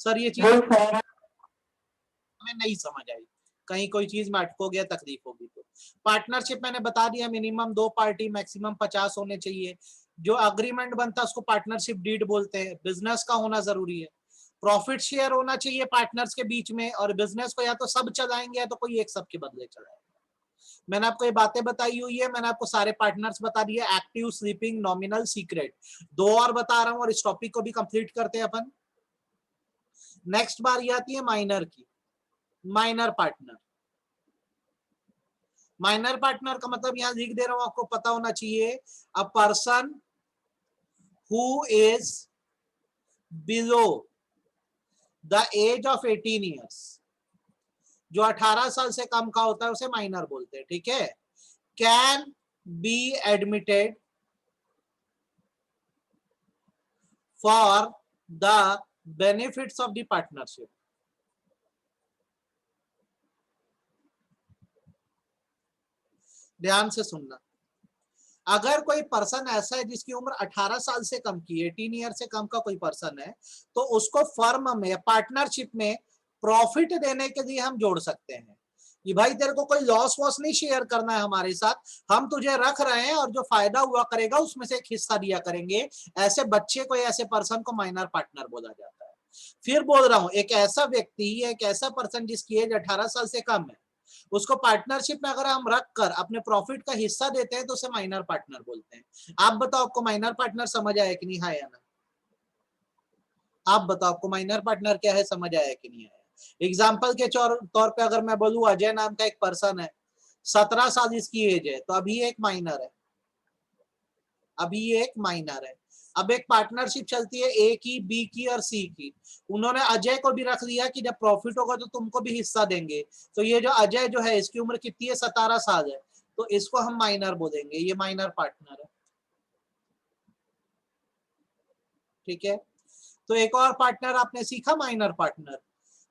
Sir ये चीज हमें नहीं समझ आई, कहीं कोई चीज में अटको गया, तकलीफ होगी तो। पार्टनरशिप मैंने बता दिया, मिनिमम 2 पार्टी, मैक्सिमम 50 होने चाहिए। जो अग्रीमेंट बनता है उसको पार्टनरशिप डीड बोलते हैं। बिजनेस का होना जरूरी है। प्रॉफिट शेयर होना चाहिए पार्टनर्स के बीच में, और बिजनेस को या तो सब चलाएंगे या तो कोई एक सबके बदले चलाएगा। मैंने आपको ये बातें बताई हुई है, मैंने आपको सारे पार्टनर्स बता दिए, एक्टिव, स्लीपिंग, नॉमिनल, सीक्रेट। 2 और बता रहा हूं और इस टॉपिक को भी कंप्लीट करते हैं अपन। नेक्स्ट बार ये आती है माइनर की। माइनर पार्टनर, माइनर पार्टनर का मतलब यहां लिख दे रहा हूं, आपको पता होना चाहिए। A person who is below the age of 18 years, जो 18 साल से कम का होता है उसे माइनर बोलते हैं, ठीक है। Can be admitted for the benefits of the partnership. ध्यान से सुनना, अगर कोई पर्सन ऐसा है जिसकी उम्र 18 साल से कम की, 18 ईयर से कम का कोई पर्सन है, तो उसको फर्म में, पार्टनरशिप में प्रॉफिट देने के लिए हम जोड़ सकते हैं कि भाई तेरे को कोई लॉस वॉस नहीं शेयर करना है हमारे साथ, हम तुझे रख रहे हैं और जो फायदा हुआ करेगा उसमें से एक हिस्सा दिया करेंगे। ऐसे बच्चे को, ऐसे पर्सन को माइनर पार्टनर बोला जाता है। फिर बोल रहा हूं, एक ऐसा व्यक्ति, एक ऐसा पर्सन जिसकी एज 18 साल से कम है, उसको पार्टनरशिप में अगर हम रख कर अपने प्रॉफिट का हिस्सा देते हैं तो उसे माइनर पार्टनर बोलते हैं। आप बताओ, आपको माइनर पार्टनर समझ आया कि नहीं, हाँ या ना? आप बताओ, आपको माइनर पार्टनर क्या है, समझ आया कि नहीं आया? एग्जाम्पल के तौर पे अगर मैं बोलूं, अजय नाम का एक पर्सन है, 17 साल इसकी एज है, तो अभी एक माइनर है, अभी ये एक माइनर है। अब एक पार्टनरशिप चलती है ए की, बी की और सी की। उन्होंने अजय को भी रख लिया कि जब प्रॉफिट होगा तो तुमको भी हिस्सा देंगे। तो ये जो अजय जो है, इसकी उम्र कितनी है, 17 साल है, तो इसको हम माइनर बोलेंगे, ये माइनर पार्टनर है, ठीक है। तो एक और पार्टनर आपने सीखा, माइनर पार्टनर।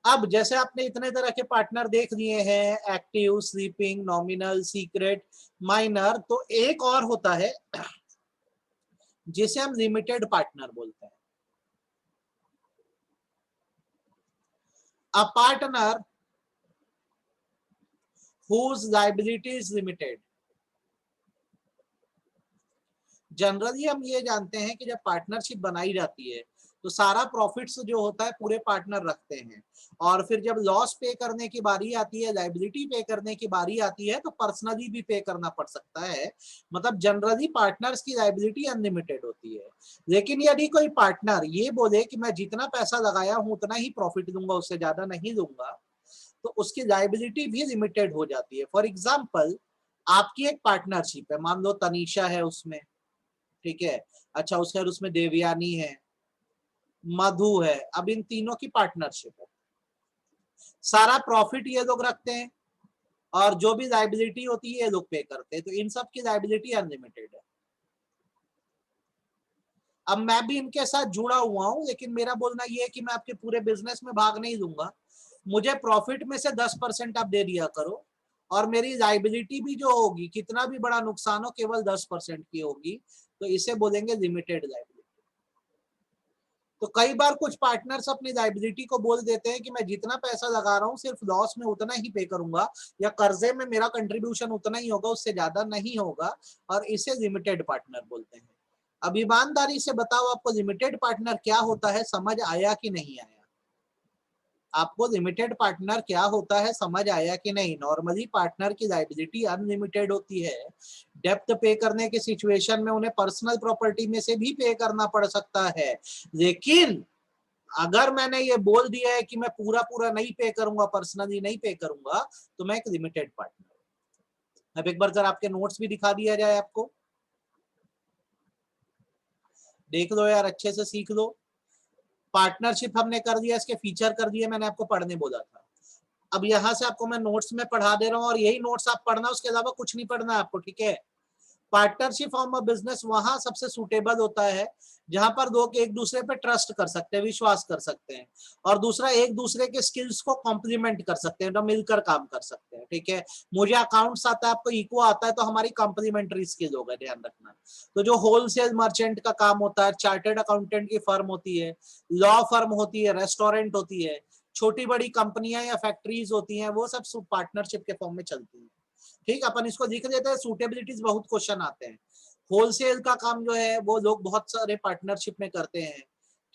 अब जैसे आपने इतने तरह के पार्टनर देख लिए हैं, active, sleeping, nominal, secret, minor, तो एक और होता है जिसे हम लिमिटेड पार्टनर बोलते हैं। A partner whose liability is limited। Generally हम ये जानते हैं कि जब पार्टनरशिप बनाई जाती है तो सारा प्रॉफिट्स जो होता है पूरे पार्टनर रखते हैं, और फिर जब लॉस पे करने की बारी आती है, लायबिलिटी पे करने की बारी आती है, तो पर्सनली भी पे करना पड़ सकता है। मतलब जनरली पार्टनर्स की लायबिलिटी अनलिमिटेड होती है। लेकिन यदि कोई पार्टनर ये बोले कि मैं जितना पैसा लगाया हूं उतना ही प्रॉफिट दूंगा, उससे ज्यादा नहीं दूंगा, तो उसकी लायबिलिटी भी लिमिटेड हो जाती है। फॉर एग्जाम्पल, आपकी एक पार्टनरशिप है, मान लो तनीषा है उसमें, ठीक है। अच्छा, उसमें देवयानी है, मधु है। अब इन तीनों की पार्टनरशिप है, सारा प्रॉफिट ये लोग रखते हैं और जो भी लायबिलिटी होती है ये लोग पे करते हैं, तो इन सब की लायबिलिटी अनलिमिटेड है। अब मैं भी इनके साथ जुड़ा हुआ हूं, लेकिन मेरा बोलना ये है कि मैं आपके पूरे बिजनेस में भाग नहीं लूंगा, मुझे प्रॉफिट में से 10% आप दे दिया करो, और मेरी लायबिलिटी भी जो होगी, कितना भी बड़ा नुकसान हो, केवल 10% की होगी, तो इसे बोलेंगे लिमिटेड लायबिलिटी। तो कई बार कुछ पार्टनर्स अपनी लायबिलिटी को बोल देते हैं कि मैं जितना पैसा लगा रहा हूं सिर्फ लॉस में उतना ही पे करूंगा, या कर्जे में मेरा कंट्रीब्यूशन उतना ही होगा, उससे ज्यादा नहीं होगा, और इसे लिमिटेड पार्टनर बोलते हैं। अब ईमानदारी से बताओ, आपको लिमिटेड पार्टनर क्या होता है समझ आया कि नहीं आया? आपको लिमिटेड पार्टनर क्या होता है समझ आया कि नहीं? नॉर्मली पार्टनर की लायबिलिटी अनलिमिटेड होती है। डेप्थ पे करने की सिचुएशन में उन्हें पर्सनल प्रॉपर्टी में से भी पे करना पड़ सकता है, लेकिन अगर मैंने ये बोल दिया है कि मैं पूरा पूरा नहीं पे करूंगा, पर्सनली नहीं पे करूंगा, तो मैं एक लिमिटेड पार्टनर। अब एक बार जरा आपके नोट्स भी दिखा दिया जाए आपको, देख लो यार, अच्छे से सीख लो। पार्टनरशिप हमने कर दिया, इसके फीचर कर दिए, मैंने आपको पढ़ने बोला था। अब यहां से आपको मैं नोट्स में पढ़ा दे रहा हूं, और यही नोट्स आप पढ़ना, उसके अलावा कुछ नहीं पढ़ना आपको, ठीक है। पार्टनरशिप फॉर्म ऑफ बिजनेस वहां सबसे सुटेबल होता है जहां पर लोग एक दूसरे पे ट्रस्ट कर सकते हैं, विश्वास कर सकते हैं, और दूसरा एक दूसरे के स्किल्स को कॉम्प्लीमेंट कर सकते हैं, तो मिलकर काम कर सकते हैं। ठीक है, मुझे अकाउंट्स आता है, आपको इको आता है, तो हमारी कॉम्प्लीमेंट्री स्किल होगा, ध्यान रखना। तो जो होलसेल मर्चेंट का काम होता है, चार्टर्ड अकाउंटेंट की फर्म होती है, लॉ फर्म होती है, रेस्टोरेंट होती है, छोटी बड़ी कंपनियां या फैक्ट्रीज होती हैं, वो सब पार्टनरशिप के फॉर्म में चलती है। ठीक, अपन इसको लिख देते हैं, सूटेबिलिटीज बहुत क्वेश्चन आते हैं। होलसेल का काम जो है वो लोग बहुत सारे पार्टनरशिप में करते हैं।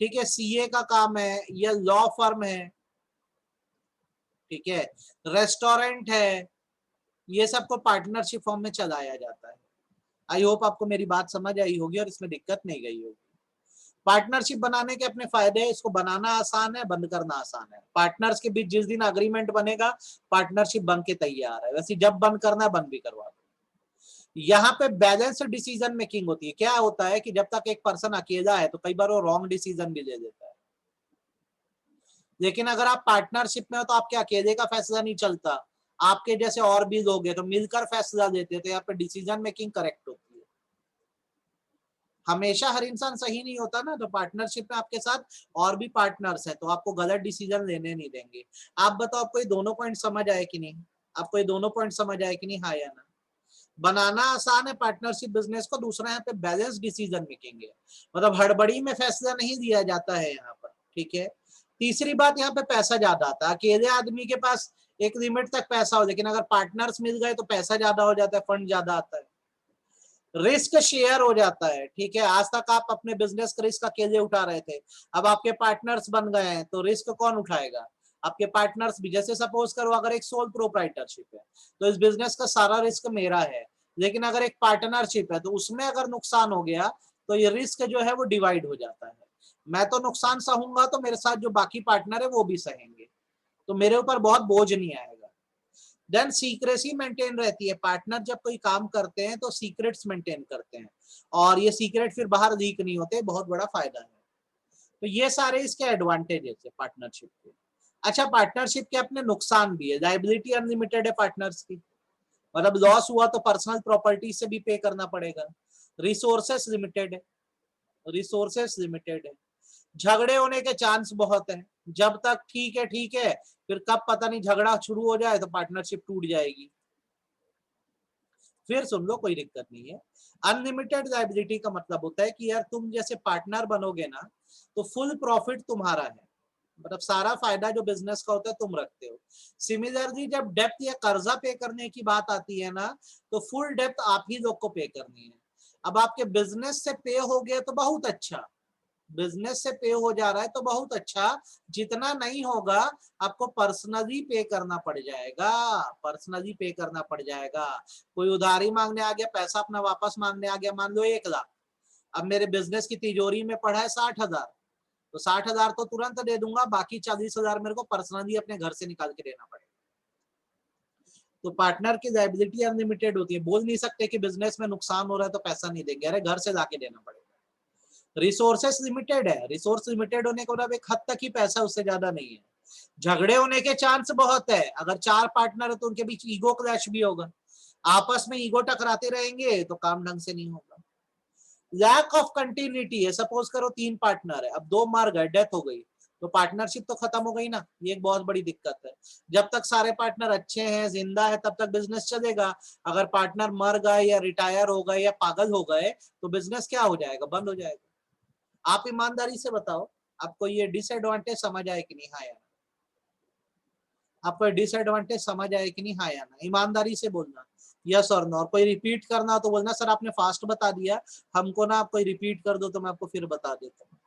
ठीक है, सीए का काम है, या लॉ फर्म है, ठीक है, रेस्टोरेंट है, ये सबको पार्टनरशिप फॉर्म में चलाया जाता है। आई होप आपको मेरी बात समझ आई होगी और इसमें दिक्कत नहीं गई होगी। पार्टनरशिप बनाने के अपने फायदे हैं, इसको बनाना आसान है, बंद करना आसान है। पार्टनर्स के बीच जिस दिन अग्रीमेंट बनेगा, पार्टनरशिप बन के तैयार है। वैसे जब बंद करना है, बंद भी करवा दो। यहाँ पे बैलेंस डिसीजन मेकिंग होती है। क्या होता है कि जब तक एक पर्सन अकेला है तो कई बार वो रॉन्ग डिसीजन भी ले लेता है, लेकिन अगर आप पार्टनरशिप में हो तो आपके अकेले का फैसला नहीं चलता, आपके जैसे और भी लोग हैं तो मिलकर फैसला लेते हैं, तो यहाँ पे डिसीजन मेकिंग करेक्ट होती है। हमेशा हर इंसान सही नहीं होता ना, तो पार्टनरशिप में आपके साथ और भी पार्टनर्स हैं तो आपको गलत डिसीजन लेने नहीं देंगे। आप बताओ, आपको ये दोनों पॉइंट समझ आए कि नहीं? आपको ये दोनों पॉइंट समझ आए कि नहीं, हाँ या ना? बनाना आसान है पार्टनरशिप बिजनेस को, दूसरा यहाँ पे बैलेंस डिसीजन मेकिंग है, मतलब हड़बड़ी में फैसला नहीं दिया जाता है यहाँ पर। ठीक है, तीसरी बात, यहाँ पे पैसा ज्यादा आता है। अकेले आदमी के पास एक लिमिट तक पैसा हो, लेकिन अगर पार्टनर्स मिल गए तो पैसा ज्यादा हो जाता है, फंड ज्यादा आता है, रिस्क शेयर हो जाता है। ठीक है, आज तक आप अपने बिजनेस का रिस्क अकेले उठा रहे थे, अब आपके पार्टनर्स बन गए हैं तो रिस्क कौन उठाएगा? आपके पार्टनर्स भी। जैसे सपोज करो अगर एक सोल प्रोप्राइटरशिप है तो इस बिजनेस का सारा रिस्क मेरा है, लेकिन अगर एक पार्टनरशिप है तो उसमें अगर नुकसान हो गया तो ये रिस्क जो है वो डिवाइड हो जाता है। मैं तो नुकसान सहूंगा तो मेरे साथ जो बाकी पार्टनर है वो भी सहेंगे, तो मेरे ऊपर बहुत बोझ नहीं आएगा। देन सीक्रेसी मेंटेन रहती है। पार्टनर जब कोई काम करते हैं तो सीक्रेट्स मेंटेन करते हैं, और ये सीक्रेट फिर बाहर लीक नहीं होते, बहुत बड़ा फायदा है। तो ये सारे इसके एडवांटेजेस है पार्टनरशिप के। अच्छा, पार्टनरशिप के अपने नुकसान भी है। लायबिलिटी अनलिमिटेड है पार्टनर्स की, मतलब लॉस हुआ तो पर्सनल प्रॉपर्टी से भी पे करना पड़ेगा। रिसोर्सेस लिमिटेड है, रिसोर्सेस लिमिटेड है। झगड़े होने के चांस बहुत है, जब तक ठीक है ठीक है, फिर कब पता नहीं झगड़ा शुरू हो जाए तो पार्टनरशिप टूट जाएगी। फिर सुन लो, कोई दिक्कत नहीं है। अनलिमिटेड लायबिलिटी का मतलब होता है कि यार तुम जैसे पार्टनर बनोगे ना तो फुल प्रॉफिट तुम्हारा है, मतलब सारा फायदा जो बिजनेस का होता है तुम रखते हो। सिमिलरली जब डेप्थ या कर्जा पे करने की बात आती है ना, तो फुल डेप्थ आप ही लोग को पे करनी है। अब आपके बिजनेस से पे हो गया तो बहुत अच्छा, बिजनेस से पे हो जा रहा है तो बहुत अच्छा, जितना नहीं होगा आपको पर्सनली पे करना पड़ जाएगा, पर्सनली पे करना पड़ जाएगा। कोई उधारी मांगने आ गया, पैसा अपना वापस मांगने आ गया, मान लो 1 लाख, अब मेरे बिजनेस की तिजोरी में पड़ा है 60,000, तो 60,000 तो तुरंत दे दूंगा, बाकी 40,000 मेरे को पर्सनली अपने घर से निकाल के देना पड़ेगा। तो पार्टनर की लायबिलिटी अनलिमिटेड होती है, बोल नहीं सकते कि बिजनेस में नुकसान हो रहा है तो पैसा नहीं देंगे, अरे घर से लाके देना पड़ेगा। रिसोर्सेस लिमिटेड है, रिसोर्स लिमिटेड होने के बाद एक हद तक ही पैसा, उससे ज्यादा नहीं है। झगड़े होने के चांस बहुत है, अगर 4 पार्टनर है तो उनके बीच ईगो क्लैश भी होगा, आपस में ईगो टकराते रहेंगे तो काम ढंग से नहीं होगा। लैक ऑफ कंटिन्यूटी है, सपोज करो 3 पार्टनर है, अब 2 मर गए, डेथ हो गई, तो पार्टनरशिप तो खत्म हो गई ना, ये एक बहुत बड़ी दिक्कत है। जब तक सारे पार्टनर अच्छे हैं, जिंदा है, तब तक बिजनेस चलेगा। अगर पार्टनर मर गए या रिटायर हो गए या पागल हो गए तो बिजनेस क्या हो जाएगा, बंद हो जाएगा। आप ईमानदारी से बताओ, आपको ये डिसएडवांटेज समझ आए कि नहीं, हाँ या ना? आपको डिसएडवांटेज समझ आए कि नहीं, हाँ या ना? ईमानदारी से बोलना यस और नो, और कोई रिपीट करना तो बोलना सर आपने फास्ट बता दिया, हमको ना आप कोई रिपीट कर दो तो मैं आपको फिर बता देता हूँ।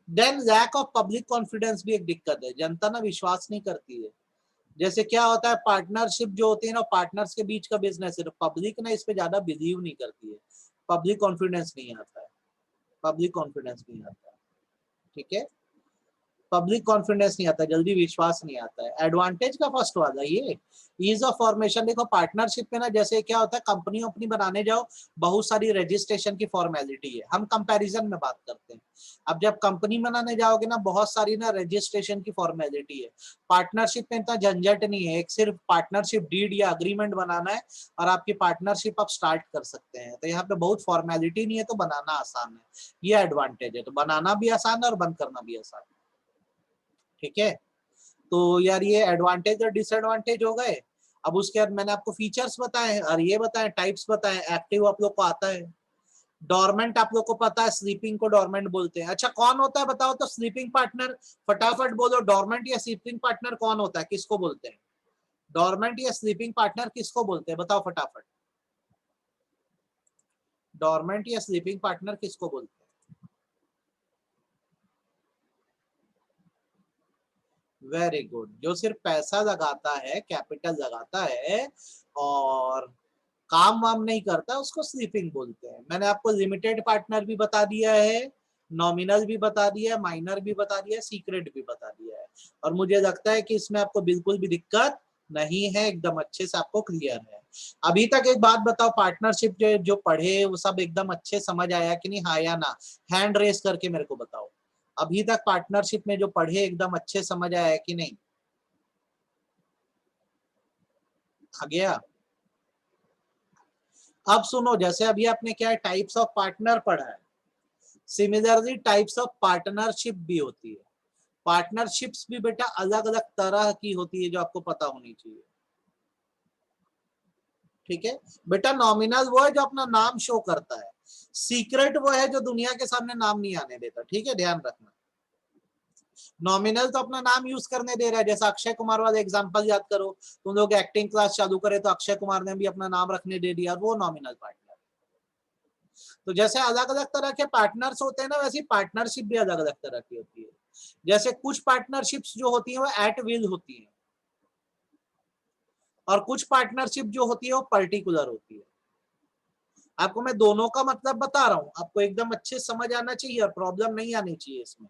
Then lack of public confidence भी एक दिक्कत है, जनता ना विश्वास नहीं करती है। जैसे क्या होता है, पार्टनरशिप जो होती है ना, पार्टनर्स के बीच का बिजनेस है, तो पब्लिक ना इस पे ज्यादा बिलीव नहीं करती है, पब्लिक कॉन्फिडेंस नहीं आता है, पब्लिक कॉन्फिडेंस नहीं आता है। ठीक है, पब्लिक कॉन्फिडेंस नहीं आता, जल्दी विश्वास नहीं आता है। एडवांटेज का फर्स्ट वाला ये ईज ऑफ फॉर्मेशन। देखो पार्टनरशिप में ना जैसे क्या होता है, कंपनी अपनी बनाने जाओ, बहुत सारी रजिस्ट्रेशन की फॉर्मेलिटी है, हम कंपैरिजन में बात करते हैं। अब जब कंपनी बनाने जाओगे ना, बहुत सारी ना रजिस्ट्रेशन की फॉर्मेलिटी है। पार्टनरशिप में इतना झंझट नहीं है, एक सिर्फ पार्टनरशिप डीड या अग्रीमेंट बनाना है और आपकी पार्टनरशिप आप स्टार्ट कर सकते हैं। तो यहाँ पे बहुत फॉर्मेलिटी नहीं है, तो बनाना आसान है, ये एडवांटेज है। तो बनाना भी आसान है और बंद करना भी आसान है। ठीक है, तो यार ये एडवांटेज और डिसएडवांटेज हो गए। अब उसके बाद मैंने आपको फीचर्स बताए और ये बताए, टाइप्स बताए। एक्टिव आप लोग को आता है, डोरमेंट आप लोग को पता है, स्लीपिंग को डोरमेंट बोलते हैं। अच्छा कौन होता है बताओ तो, स्लीपिंग पार्टनर, फटाफट बोलो, डोरमेंट या स्लीपिंग पार्टनर कौन होता है, किसको बोलते हैं? डोरमेंट या स्लीपिंग पार्टनर किसको बोलते हैं, बताओ फटाफट। डोरमेंट या स्लीपिंग पार्टनर किसको बोलते हैं? वेरी गुड, जो सिर्फ पैसा लगाता है, कैपिटल लगाता है और काम वाम नहीं करता, उसको स्लीपिंग बोलते हैं। मैंने आपको लिमिटेड पार्टनर भी बता दिया है, नॉमिनल भी बता दिया है, माइनर भी बता दिया है, सीक्रेट भी बता दिया है। और मुझे लगता है कि इसमें आपको बिल्कुल भी दिक्कत नहीं है, एकदम अच्छे से आपको क्लियर है। अभी तक एक बात बताओ, पार्टनरशिप जो पढ़े वो सब एकदम अच्छे समझ आया कि नहीं, हाँ या ना? हैंड रेस करके मेरे को बताओ, अभी तक पार्टनरशिप में जो पढ़े एकदम अच्छे समझ आया कि नहीं? आ गया? अब सुनो, जैसे अभी आपने क्या है, टाइप्स ऑफ पार्टनर पढ़ा है, सिमिलरली टाइप्स ऑफ पार्टनरशिप भी होती है। पार्टनरशिप्स भी बेटा अलग अलग तरह की होती है, जो आपको पता होनी चाहिए। ठीक है बेटा, नॉमिनल वो है जो अपना नाम शो करता है, सीक्रेट वो है जो दुनिया के सामने नाम नहीं आने देता। ठीक है, ध्यान रखना। नॉमिनल तो अपना नाम यूज करने दे रहा है, जैसा अक्षय कुमार वाला एग्जांपल याद करो, तुम लोग एक्टिंग क्लास चालू करे तो अक्षय कुमार ने भी अपना नाम रखने दे दिया, वो नॉमिनल पार्टनर। तो जैसे अलग अलग तरह के पार्टनर्स होते हैं ना, वैसी पार्टनरशिप भी अलग अलग तरह की होती है। जैसे कुछ पार्टनरशिप्स जो होती है वो एट विल होती है, और कुछ पार्टनरशिप जो होती है वो पर्टिकुलर होती है। आपको मैं दोनों का मतलब बता रहा हूं, आपको एकदम अच्छे समझ आना चाहिए और प्रॉब्लम नहीं आनी चाहिए इसमें।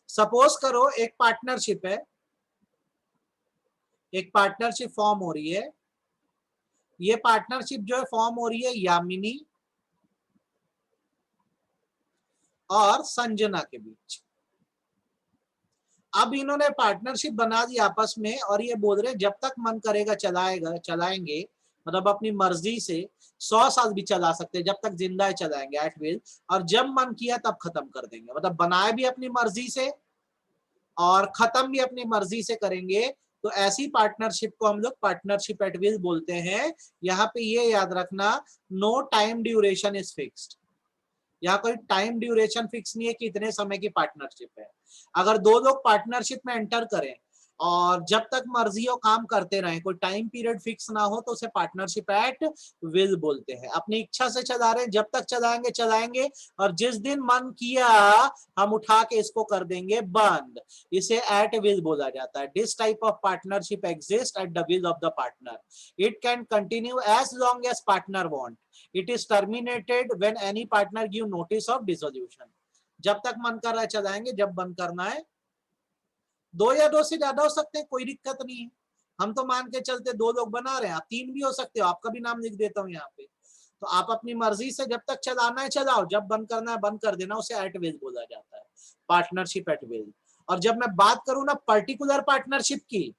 सपोज करो एक पार्टनरशिप है, एक पार्टनरशिप फॉर्म हो रही है। ये पार्टनरशिप जो है फॉर्म हो रही है यामिनी और संजना के बीच। अब इन्होंने पार्टनरशिप बना दी आपस में, और ये बोल रहे जब तक मन करेगा चलाएगा, चलाएंगे, मतलब अपनी मर्जी से 100 साल भी चला सकते हैं, जब तक जिंदा है चलाएंगे एट विल, और जब मन किया तब खत्म कर देंगे। मतलब बनाए भी अपनी मर्जी से और खत्म भी अपनी मर्जी से करेंगे। तो ऐसी पार्टनरशिप को हम लोग पार्टनरशिप एट विल बोलते हैं। यहाँ पे ये याद रखना, no time duration is fixed. यहाँ कोई टाइम ड्यूरेशन फिक्स नहीं है कि इतने समय की पार्टनरशिप है। अगर दो लोग पार्टनरशिप में एंटर करें और जब तक मर्जी हो काम करते रहे, कोई टाइम पीरियड फिक्स ना हो, तो उसे पार्टनरशिप एट विल बोलते हैं। अपनी इच्छा से चला रहे हैं, जब तक चलाएंगे चलाएंगे, और जिस दिन मन किया हम उठा के इसको कर देंगे बंद। इसे एट विल बोला जाता है। This type of partnership exist at the will of the partner. It can continue as long as partner want. It is terminated when any partner give notice of dissolution. जब तक मन कर रहा है चलाएंगे, जब बंद करना है, दो या दो से ज्यादा हो सकते हैं, कोई दिक्कत नहीं है। हम तो मान के चलते दो लोग बना रहे हैं, आप तीन भी हो सकते हो, आपका भी नाम लिख देता हूं यहाँ पे। तो आप अपनी मर्जी से जब तक चलाना है चलाओ, जब बंद करना है बंद कर देना। उसे एट विल बोला जाता है, पार्टनरशिप एट विल। और जब मैं बात करूं ना पर्टिकुलर पार्टनरशिप की,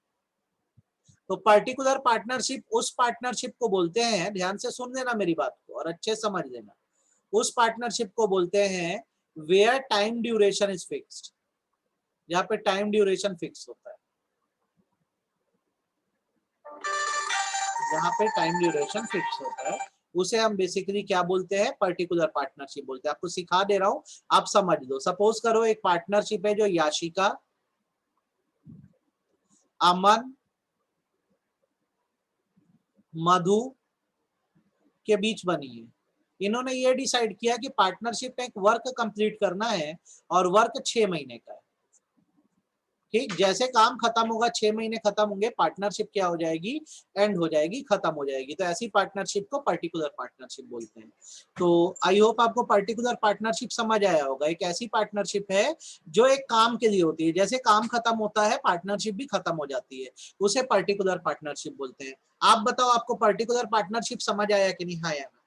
तो पर्टिकुलर पार्टनरशिप उस पार्टनरशिप को बोलते हैं, ध्यान से सुन लेना मेरी बात को और अच्छे समझ लेना, उस पार्टनरशिप को बोलते हैं where time duration is fixed. यहाँ पे टाइम ड्यूरेशन फिक्स होता है, जहाँ पे टाइम ड्यूरेशन फिक्स होता है, उसे हम बेसिकली क्या बोलते हैं, पर्टिकुलर पार्टनरशिप बोलते हैं। आपको सिखा दे रहा हूं, आप समझ लो। सपोज करो एक पार्टनरशिप है जो याशिका, अमन, मधु के बीच बनी है। इन्होंने ये डिसाइड किया कि पार्टनरशिप में एक वर्क कंप्लीट करना है, और वर्क 6 महीने का है। ठीक, जैसे काम खत्म होगा, 6 महीने खत्म होंगे, पार्टनरशिप क्या हो जाएगी, एंड हो जाएगी, खत्म हो जाएगी। तो ऐसी पार्टनरशिप को पर्टिकुलर पार्टनरशिप बोलते हैं। तो आई होप आपको पर्टिकुलर पार्टनरशिप समझ आया होगा। एक ऐसी पार्टनरशिप है जो एक काम के लिए होती है, जैसे काम खत्म होता है पार्टनरशिप भी खत्म हो जाती है, उसे पर्टिकुलर पार्टनरशिप बोलते हैं। आप बताओ, आपको पर्टिकुलर पार्टनरशिप समझ आया कि नहीं, हाँ या ना?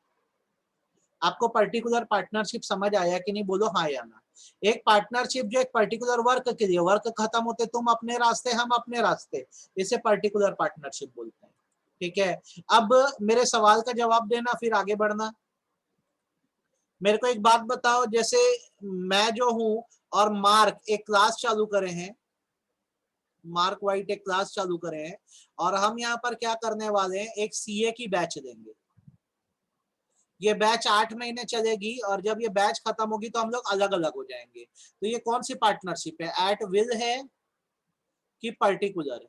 आपको पर्टिकुलर पार्टनरशिप समझ आया कि नहीं, बोलो हाँ या ना। एक पार्टनरशिप जो एक पर्टिकुलर वर्क के लिए, वर्क खत्म होते तुम अपने रास्ते हम अपने रास्ते, इसे पर्टिकुलर पार्टनरशिप बोलते हैं। ठीक है, अब मेरे सवाल का जवाब देना, फिर आगे बढ़ना। मेरे को एक बात बताओ, जैसे मैं जो हूं और मार्क एक क्लास चालू करे हैं, मार्क वाइट एक क्लास चालू करे हैं, और हम यहाँ पर क्या करने वाले हैं, एक सीए की बैच देंगे। ये बैच 8 महीने चलेगी, और जब ये बैच खत्म होगी तो हम लोग अलग अलग हो जाएंगे। तो ये कौन सी पार्टनरशिप है, एट विल है कि पर्टिकुलर है?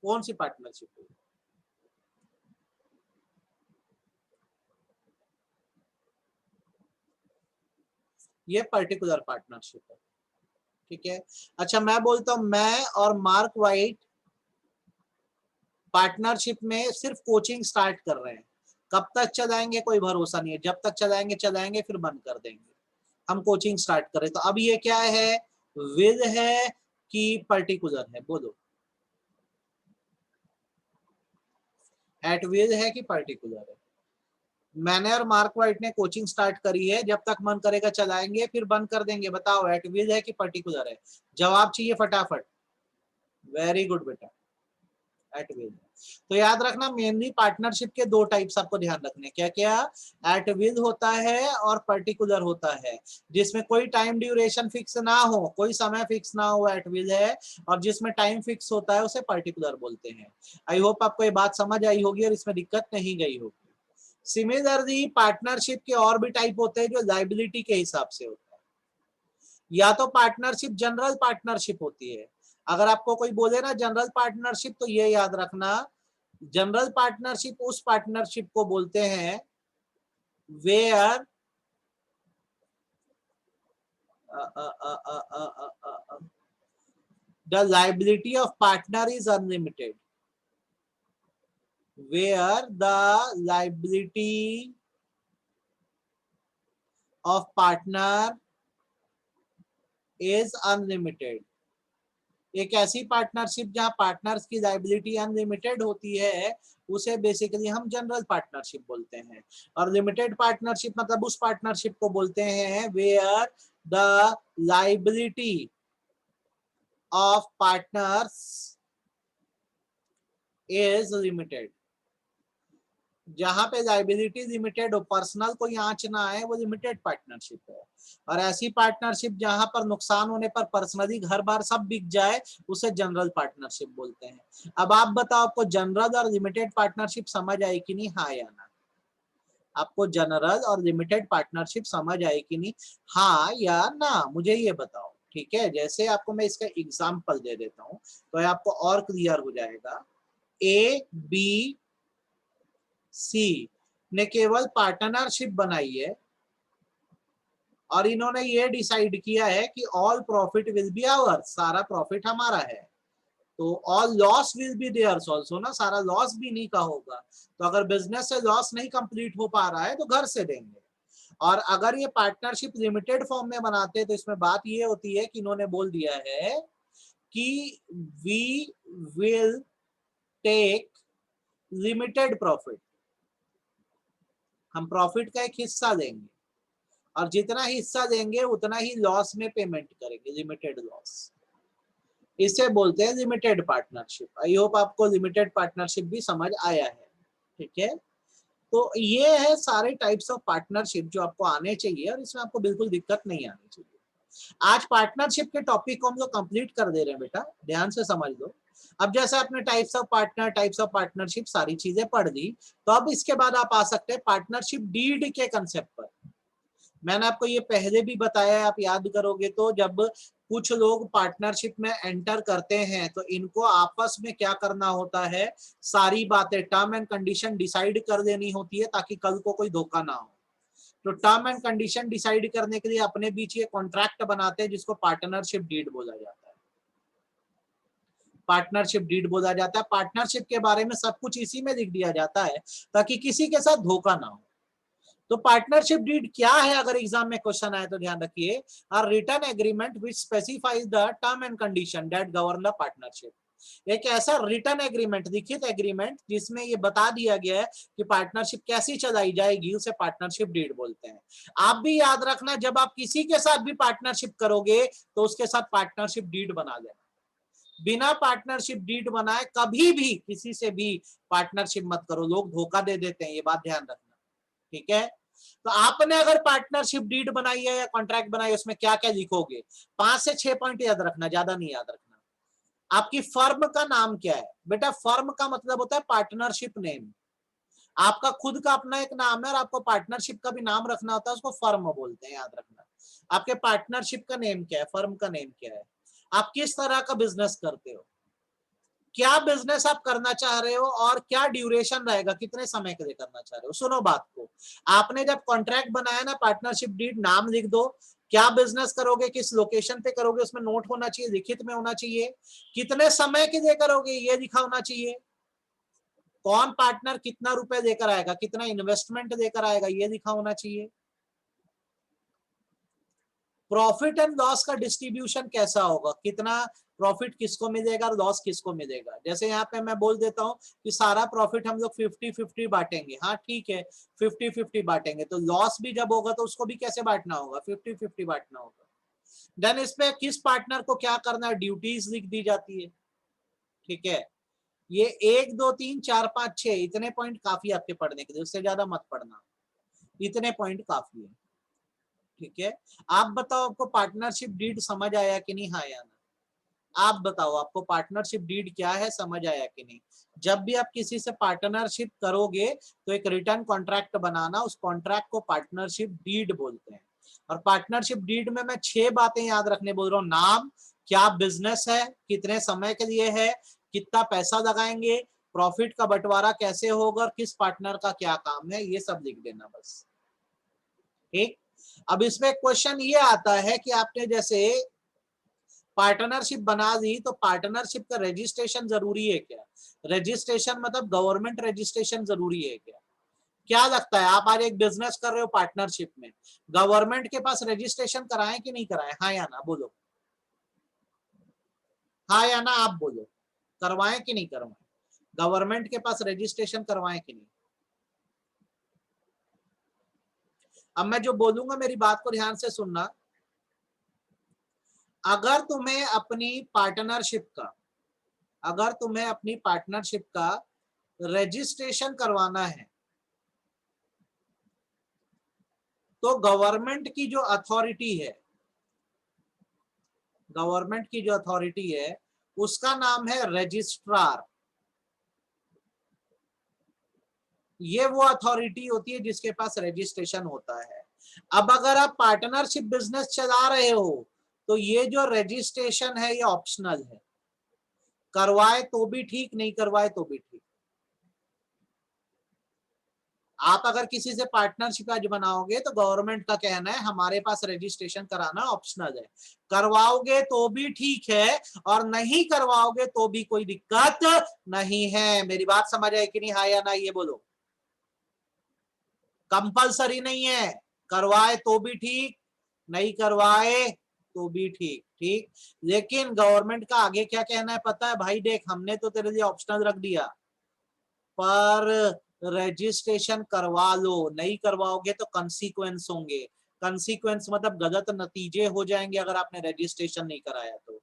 कौन सी पार्टनरशिप है? ये पर्टिकुलर पार्टनरशिप है। ठीक है, अच्छा मैं बोलता हूं, मैं और मार्क वाइट पार्टनरशिप में सिर्फ कोचिंग स्टार्ट कर रहे हैं। कब तक चलाएंगे कोई भरोसा नहीं है, जब तक चलाएंगे चलाएंगे, फिर बंद कर देंगे। हम कोचिंग स्टार्ट करें, तो अब ये क्या है, विल है कि पर्टिकुलर है, बोलो। एट विल है कि पर्टिकुलर है? मैंने और मार्क वाइट ने कोचिंग स्टार्ट करी है, जब तक मन करेगा चलाएंगे, फिर बंद कर देंगे। बताओ, एट विल है कि पर्टिकुलर है? जवाब चाहिए फटाफट। वेरी गुड बेटा, एट विल। तो याद रखना, मेनली पार्टनरशिप के दो टाइप्स आपको ध्यान रखने, क्या क्या, एट विल होता है और पर्टिकुलर होता है। जिसमें कोई टाइम ड्यूरेशन फिक्स ना हो, कोई समय फिक्स ना हो, एट विल है। और जिसमें टाइम फिक्स होता है उसे पर्टिकुलर बोलते हैं। आई होप आपको ये बात समझ आई होगी और इसमें दिक्कत नहीं गई होगी। सिमिलरली पार्टनरशिप के और भी टाइप होते हैं जो लाइबिलिटी के हिसाब से होता है। या तो पार्टनरशिप जनरल पार्टनरशिप होती है। अगर आपको कोई बोले ना जनरल पार्टनरशिप, तो ये याद रखना, जनरल पार्टनरशिप उस पार्टनरशिप को बोलते हैं where the liability of partner is unlimited, where the liability of partner is unlimited। एक ऐसी पार्टनरशिप जहां पार्टनर्स की लाइबिलिटी अनलिमिटेड होती है, उसे बेसिकली हम जनरल पार्टनरशिप बोलते हैं। और लिमिटेड पार्टनरशिप मतलब उस पार्टनरशिप को बोलते हैं where the liability of partners is limited. जहां पे लाइबिलिटी लिमिटेड हो, पर्सनल कोई आंच ना आए, वो लिमिटेड पार्टनरशिप है। और ऐसी पार्टनरशिप जहां पर नुकसान होने पर पर्सनली घर बार सब बिक जाए, उसे जनरल पार्टनरशिप बोलते हैं। अब आप बताओ, आपको जनरल और लिमिटेड पार्टनरशिप समझ आई कि नहीं, हाँ या ना? आपको जनरल और लिमिटेड पार्टनरशिप समझ आई कि नहीं, हाँ या ना, मुझे ये बताओ। ठीक है, जैसे आपको मैं इसका एग्जाम्पल दे देता हूँ तो आपको और क्लियर हो जाएगा। ए बी सी ने केवल पार्टनरशिप बनाई है, और इन्होंने ये डिसाइड किया है कि all profit will be ours, सारा प्रॉफिट हमारा है। तो all loss will be theirs also ना, सारा लॉस भी नहीं का होगा। तो अगर बिजनेस से लॉस नहीं कंप्लीट हो पा रहा है तो घर से देंगे। और अगर ये पार्टनरशिप लिमिटेड फॉर्म में बनाते हैं तो इसमें बात ये होती है कि इन्होंने बोल दिया है कि we will take limited profit, हम प्रॉफिट का एक हिस्सा देंगे, और जितना हिस्सा देंगे उतना ही लॉस में पेमेंट करेंगे, लिमिटेड लॉस। इसे बोलते हैं लिमिटेड पार्टनरशिप। आई होप आपको लिमिटेड पार्टनरशिप भी समझ आया है। ठीक है, तो ये है सारे टाइप्स ऑफ पार्टनरशिप जो आपको आने चाहिए, और इसमें आपको बिल्कुल दिक्कत नहीं आनी चाहिए। आज पार्टनरशिप के टॉपिक को हम लोग कंप्लीट कर दे रहे हैं बेटा, ध्यान से समझ लो। अब जैसे आपने types of partner, types of partnership सारी चीजें पढ़ ली, तो अब इसके बाद आप आ सकते हैं पार्टनरशिप डीड के कंसेप्ट पर। मैंने आपको ये पहले भी बताया है, आप याद करोगे तो, जब कुछ लोग पार्टनरशिप में एंटर करते हैं तो इनको आपस में क्या करना होता है, सारी बातें टर्म एंड कंडीशन डिसाइड कर देनी होती है ताकि कल को कोई धोखा ना हो। तो टर्म एंड कंडीशन डिसाइड करने के लिए अपने बीच ये कॉन्ट्रैक्ट बनाते हैं जिसको पार्टनरशिप डीड बोला जाता है। पार्टनरशिप डीड बोला जाता है। पार्टनरशिप के बारे में सब कुछ इसी में लिख दिया जाता है ताकि किसी के साथ धोखा ना हो। तो पार्टनरशिप डीड क्या है, अगर एग्जाम में क्वेश्चन आए तो ध्यान रखिए, are written agreement which specifies the term and condition that govern the partnership. एक ऐसा रिटन एग्रीमेंट, लिखित एग्रीमेंट, जिसमें ये बता दिया गया है कि पार्टनरशिप कैसी चलाई जाएगी, उसे पार्टनरशिप डीड बोलते हैं। आप भी याद रखना, जब आप किसी के साथ भी पार्टनरशिप करोगे तो उसके साथ पार्टनरशिप डीड बना लेना। बिना पार्टनरशिप डीड बनाए कभी भी किसी से भी पार्टनरशिप मत करो, लोग धोखा दे देते हैं, ये बात ध्यान रखना। ठीक है, तो आपने अगर पार्टनरशिप डीड बनाई है या कॉन्ट्रैक्ट बनाई है, उसमें क्या क्या लिखोगे? 5 से 6 पॉइंट याद रखना, ज्यादा नहीं याद रखना। आपकी फर्म का नाम क्या है? बेटा फर्म का मतलब होता है पार्टनरशिप नेम। आपका खुद का अपना एक नाम है और आपको पार्टनरशिप का भी नाम रखना होता है, उसको फर्म बोलते हैं, याद रखना। आपके पार्टनरशिप का नेम क्या है, फर्म का नेम क्या है, आप किस तरह का बिजनेस करते हो, क्या बिजनेस आप करना चाह रहे हो और क्या ड्यूरेशन रहेगा, कितने समय के लिए करना चाह रहे हो। सुनो बात को, आपने जब कॉन्ट्रैक्ट बनाया ना, पार्टनरशिप डीड, नाम लिख दो, क्या बिजनेस करोगे, किस लोकेशन पे करोगे, उसमें नोट होना चाहिए, लिखित में होना चाहिए, कितने समय के लिए करोगे ये लिखा होना चाहिए, कौन पार्टनर कितना रुपए देकर आएगा, कितना इन्वेस्टमेंट देकर आएगा, ये लिखा होना चाहिए। प्रॉफिट एंड लॉस का डिस्ट्रीब्यूशन कैसा होगा, कितना प्रॉफिट किसको मिलेगा और लॉस किसको मिलेगा। जैसे यहाँ पे मैं बोल देता हूँ कि सारा प्रॉफिट हम लोग 50-50 बांटेंगे, हाँ ठीक है 50-50 बांटेंगे, तो लॉस भी जब होगा तो उसको भी कैसे बांटना होगा, 50-50 बांटना होगा। देन इस पे किस पार्टनर को क्या करना है, ड्यूटीज लिख दी जाती है। ठीक है, ये 1 2 3 4 5 6 इतने पॉइंट काफी आपके पढ़ने के लिए, उससे ज्यादा मत पढ़ना, इतने पॉइंट काफी है। ठीक है, आप बताओ आपको पार्टनरशिप डीड समझ आया कि नहीं, हाँ या ना? आप बताओ आपको पार्टनरशिप डीड क्या है, समझ आया कि नहीं? जब भी आप किसी से पार्टनरशिप करोगे तो एक रिटर्न कॉन्ट्रैक्ट बनाना, उस कॉन्ट्रैक्ट को पार्टनरशिप डीड बोलते हैं। और पार्टनरशिप डीड में मैं 6 बातें याद रखने बोल रहा हूँ। नाम, क्या बिजनेस है, कितने समय के लिए है, कितना पैसा लगाएंगे, प्रॉफिट का बंटवारा कैसे होगा और किस पार्टनर का क्या काम है, ये सब लिख देना बस। ठीक, अब इसमें क्वेश्चन ये आता है कि आपने जैसे पार्टनरशिप बना दी तो पार्टनरशिप का रजिस्ट्रेशन जरूरी है क्या? रजिस्ट्रेशन मतलब गवर्नमेंट रजिस्ट्रेशन जरूरी है क्या? क्या लगता है, आप आज एक बिजनेस कर रहे हो पार्टनरशिप में, गवर्नमेंट के पास रजिस्ट्रेशन कराएं कि नहीं कराएं, हाँ या ना बोलो, हाँ या ना आप बोलो, करवाएं कि नहीं करवाएं, गवर्नमेंट के पास रजिस्ट्रेशन करवाएं कि नहीं? अब मैं जो बोलूंगा मेरी बात को ध्यान से सुनना। अगर तुम्हें अपनी पार्टनरशिप का अगर तुम्हें अपनी पार्टनरशिप का रजिस्ट्रेशन करवाना है तो गवर्नमेंट की जो अथॉरिटी है उसका नाम है रजिस्ट्रार। ये वो अथॉरिटी होती है जिसके पास रजिस्ट्रेशन होता है। अब अगर आप पार्टनरशिप बिजनेस चला रहे हो तो ये जो रजिस्ट्रेशन है ये ऑप्शनल है, करवाए तो भी ठीक, नहीं करवाए तो भी ठीक। आप अगर किसी से पार्टनरशिप आज बनाओगे तो गवर्नमेंट का कहना है हमारे पास रजिस्ट्रेशन कराना ऑप्शनल है, करवाओगे तो भी ठीक है और नहीं करवाओगे तो भी कोई दिक्कत नहीं है। मेरी बात समझ आए कि नहीं, हाँ या ना ये बोलो। कंपलसरी नहीं है, करवाए तो भी ठीक, नहीं करवाए तो भी ठीक। ठीक, लेकिन गवर्नमेंट का आगे क्या कहना है पता है भाई, देख हमने तो तेरे लिए ऑप्शनल रख दिया पर रजिस्ट्रेशन करवा लो, नहीं करवाओगे तो कंसीक्वेंस होंगे। कंसीक्वेंस मतलब गलत नतीजे हो जाएंगे अगर आपने रजिस्ट्रेशन नहीं कराया तो।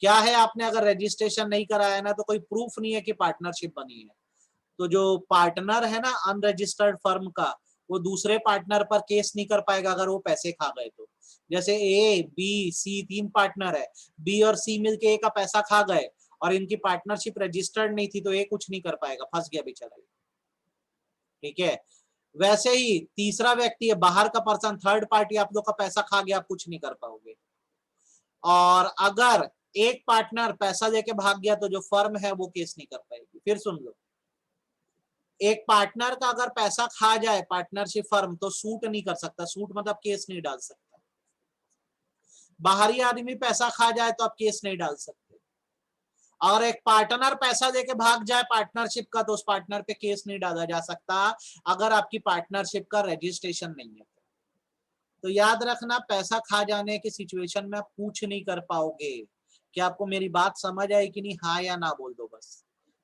क्या है, आपने अगर रजिस्ट्रेशन नहीं कराया ना तो कोई प्रूफ नहीं है कि पार्टनरशिप बनी है, तो जो पार्टनर है ना अनरजिस्टर्ड फर्म का, वो दूसरे पार्टनर पर केस नहीं कर पाएगा अगर वो पैसे खा गए तो। जैसे ए बी सी 3 पार्टनर है, बी और सी मिलके ए का पैसा खा गए और इनकी पार्टनरशिप रजिस्टर्ड नहीं थी तो ए कुछ नहीं कर पाएगा, फंस गया बेचारा। ठीक है, वैसे ही तीसरा व्यक्ति है, बाहर का पर्सन, थर्ड पार्टी, आप लोग का पैसा खा गया, आप कुछ नहीं कर पाओगे। और अगर एक पार्टनर पैसा लेके भाग गया तो जो फर्म है वो केस नहीं कर पाएगी। फिर सुन लो, एक पार्टनर का अगर पैसा खा जाए पार्टनरशिप फर्म तो सूट नहीं कर सकता, सूट मतलब केस नहीं डाल सकता। बाहरी आदमी पैसा खा जाए तो आप केस नहीं डाल सकते। और एक पार्टनर पैसा देके भाग जाए पार्टनरशिप का तो उस पार्टनर पे केस नहीं डाला जा सकता अगर आपकी पार्टनरशिप का रजिस्ट्रेशन नहीं है। तो याद रखना, पैसा खा जाने की सिचुएशन में आप पूछ नहीं कर पाओगे। क्या आपको मेरी बात समझ आई कि नहीं? हाँ या ना बोल दो बस।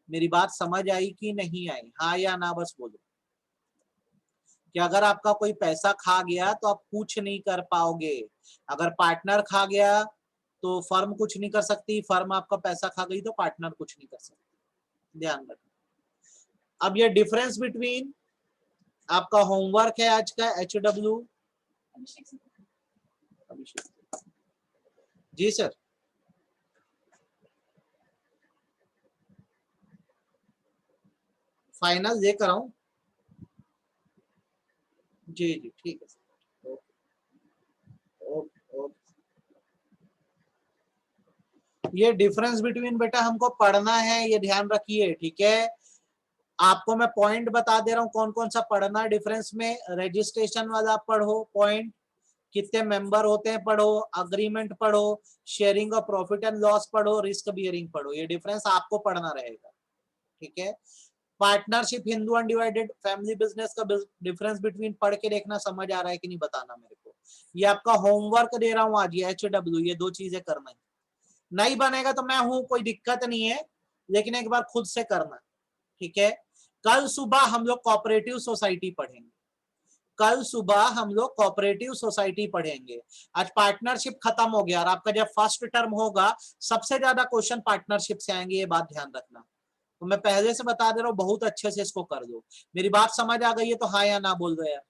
मेरी बात समझ आई कि नहीं आई? हाँ या ना बस बोलो। कि अगर आपका कोई पैसा खा गया तो आप पूछ नहीं कर पाओगे। अगर पार्टनर खा गया तो फर्म कुछ नहीं कर सकती, फर्म आपका पैसा खा गई तो पार्टनर कुछ नहीं कर सकती। ध्यान रखना। अब ये डिफरेंस बिटवीन आपका होमवर्क है आज का HW। जी सर। फाइनल ये कराऊं? जी जी ठीक है सर। Okay okay. ये डिफरेंस बिटवीन बेटा हमको पढ़ना है, ये ध्यान रखिए, ठीक है। आपको मैं पॉइंट बता दे रहा हूँ कौन कौन सा पढ़ना है डिफरेंस में। रजिस्ट्रेशन वाला पढ़ो पॉइंट, कितने मेंबर होते हैं पढ़ो, अग्रीमेंट पढ़ो, sharing of profit and loss पढ़ो, रिस्क बियरिंग पढ़ो। ये डिफरेंस आपको पढ़ना रहेगा, ठीक है। Partnership, Hindu undivided family business का डिफरेंस बिटवीन पढ़ के देखना समझ आ रहा है कि नहीं बताना मेरे को। ये आपका होमवर्क दे रहा हूँ आज, ये HW, ये 2 चीजें करना है। नहीं बनेगा तो मैं हूं, कोई दिक्कत नहीं है, लेकिन एक बार खुद से करना, ठीक है। कल सुबह हम लोग कोऑपरेटिव सोसाइटी पढ़ेंगे। कल सुबह हम लोग कोऑपरेटिव सोसाइटी पढ़ेंगे। आज पार्टनरशिप खत्म हो गया और आपका जब फर्स्ट टर्म होगा सबसे ज्यादा क्वेश्चन पार्टनरशिप से आएंगे, ये बात ध्यान रखना। तो मैं पहले से बता दे रहा हूँ, बहुत अच्छे से इसको कर दो। मेरी बात समझ आ गई है तो हाँ या ना बोल दो यार।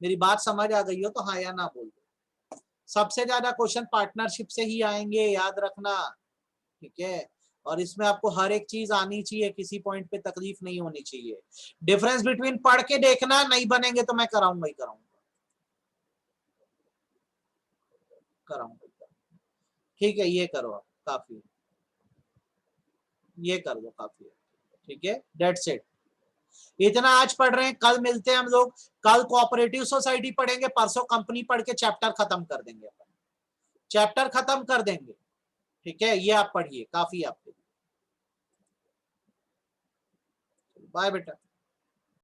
मेरी बात समझ आ गई हो तो हाँ या ना बोल दो। सबसे ज्यादा क्वेश्चन पार्टनरशिप से ही आएंगे, याद रखना, ठीक है। और इसमें आपको हर एक चीज आनी चाहिए, किसी पॉइंट पे तकलीफ नहीं होनी चाहिए। डिफरेंस बिटवीन पढ़ के देखना, नहीं बनेंगे तो मैं कराऊंगा ही कराऊंगा। ठीक है, ये करो आप, काफी, ये कर दो काफी है, ठीक है। That's it. इतना आज पढ़ रहे हैं, कल मिलते हैं हम लोग। कल कोऑपरेटिव सोसाइटी पढ़ेंगे, परसों कंपनी पढ़ के चैप्टर खत्म कर देंगे अपन, चैप्टर खत्म कर देंगे, ठीक है। ये आप पढ़िए, काफी आपके लिए। बाय बेटा।